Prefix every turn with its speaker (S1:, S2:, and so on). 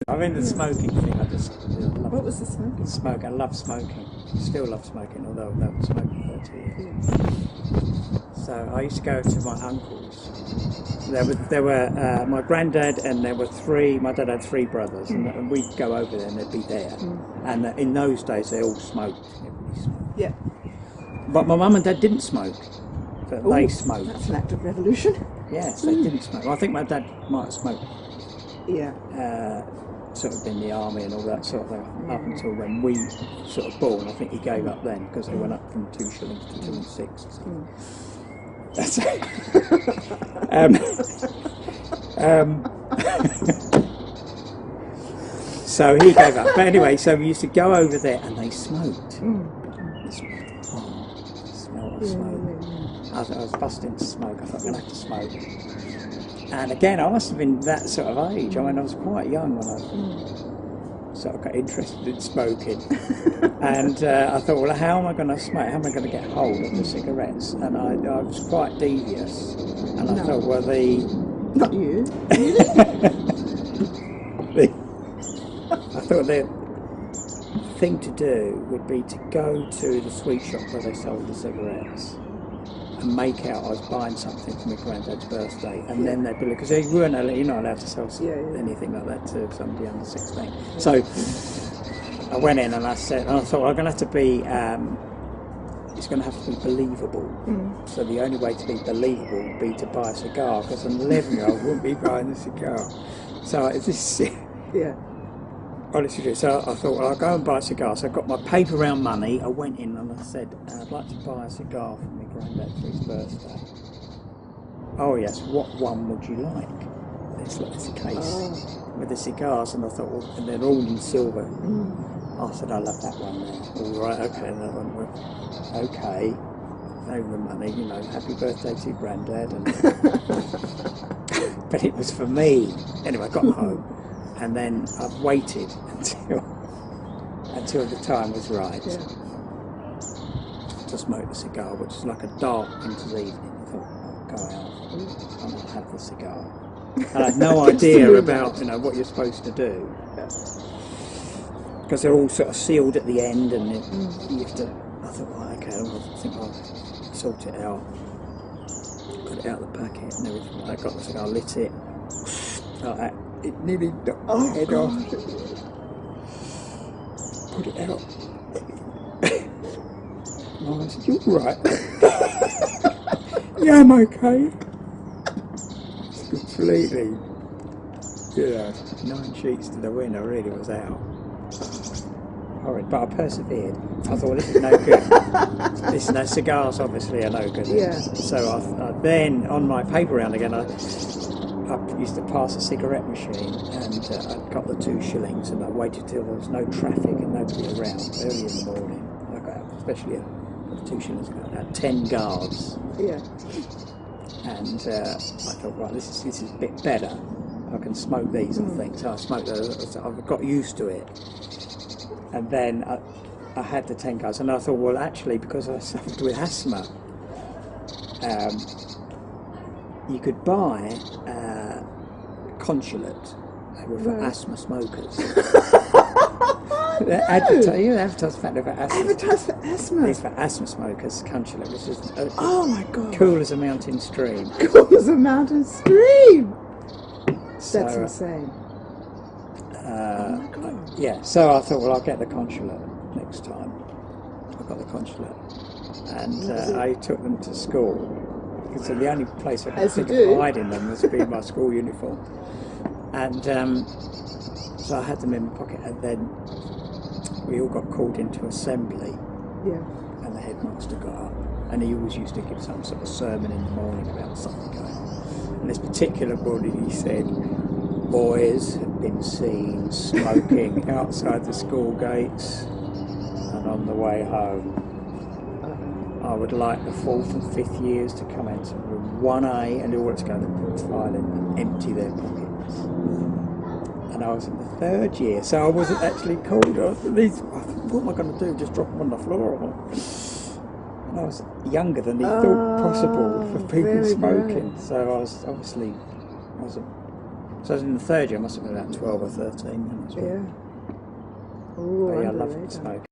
S1: I'm in the smoking thing. I just love
S2: What was the smoking?
S1: smoke. I love smoking. Still love smoking, although I've not smoked for 30 years. So I used to go to my uncle's. There were my granddad, and there were three. My dad had three brothers, and we'd go over there, and they'd be there. And in those days, they all smoked. Everybody smoked.
S2: Yeah.
S1: But my mum and dad didn't smoke. But they smoked.
S2: That's an act of revolution.
S1: Yes, they didn't smoke. Well, I think my dad might have smoked.
S2: Yeah.
S1: Sort of in the army and all that sort of thing. Up until when we sort of born, I think he gave up then because they went up from 2 shillings to 2 and 6. So. So he gave up. But anyway, so we used to go over there and they smoked. The smell of smoke. I was busting to smoke. I thought I'm going to have to smoke. And again, I must have been that sort of age. I mean, I was quite young when I sort of got interested in smoking. And I thought, well, how am I going to smoke? How am I going to get hold of the cigarettes? And I was quite devious. And I thought, well,
S2: Not you.
S1: I thought the thing to do would be to go to the sweet shop where they sold the cigarettes and make out I was buying something for my granddad's birthday, and then they'd be like, because you're not allowed to sell anything like that to somebody under 16. So I went in and I thought, well, I'm going to have to be, it's going to have to be believable. So the only way to be believable would be to buy a cigar, because an 11-year-old wouldn't be buying a cigar. So it's this. Honestly, so I thought, well, I'll go and buy a cigar. So I got my paper round money. I went in and I said, I'd like to buy a cigar for my granddad for his birthday. Oh yes, what one would you like? It's a case with the cigars, and I thought, well, and they're all in silver. I said, I love that one there. All right, okay, and that one. Well, okay, over the money, happy birthday to your granddad. And but it was for me. Anyway, I got home. And then I've waited until the time was right to smoke the cigar, which is like a dark into the evening. I thought, I'll go out and I'll have the cigar. And I had no idea about what you're supposed to do, because they're all sort of sealed at the end, and you have to. I thought, okay, I think I'll sort it out. Got it out of the packet and everything. I got the cigar, lit it. Like that. It nearly knocked my head off. Put it out. I said, you're right. Yeah, I'm okay. It's completely, 9 sheets to the wind. I really was out. Horrid, but I persevered. I thought, this is no good. Cigars obviously are no good.
S2: Yeah.
S1: So I then, on my paper round again, I used to pass a cigarette machine, and I got the 2 shillings, and I waited till there was no traffic and nobody around early in the morning. I got out, especially for the 2 shillings, at 10 guards.
S2: Yeah.
S1: And I thought, right, this is a bit better. I can smoke these, I think. So I smoked those. So I got used to it. And then I had the 10 guards, and I thought, well, actually, because I suffered with asthma, you could buy consulate. They were for asthma smokers. Advertise for asthma.
S2: Advertise for asthma.
S1: It's for asthma smokers, consulate, which is
S2: oh my god,
S1: cool as a mountain stream.
S2: Cool as a mountain stream. That's insane. Oh my god.
S1: So I thought, well, I'll get the consulate next time. I got the consulate, and I took them to school. So the only place I could think of hiding them was being my school uniform. And so I had them in my pocket, and then we all got called into assembly.
S2: Yeah.
S1: And the headmaster got up, and he always used to give some sort of sermon in the morning about something going on. And this particular morning he said, boys have been seen smoking outside the school gates and on the way home. I would like the 4th and 5th years to come into room 1A and all that's going to file in and empty their pockets. And I was in the 3rd year, so I wasn't actually called. I thought, what am I going to do? Just drop them on the floor? And I was younger than he thought possible for people smoking. Right. So I was So I was in the third year, I must have been about 12 or 13 then as well.
S2: Yeah. Oh,
S1: But yeah, I
S2: under
S1: loved
S2: the
S1: the
S2: radar.
S1: smoke.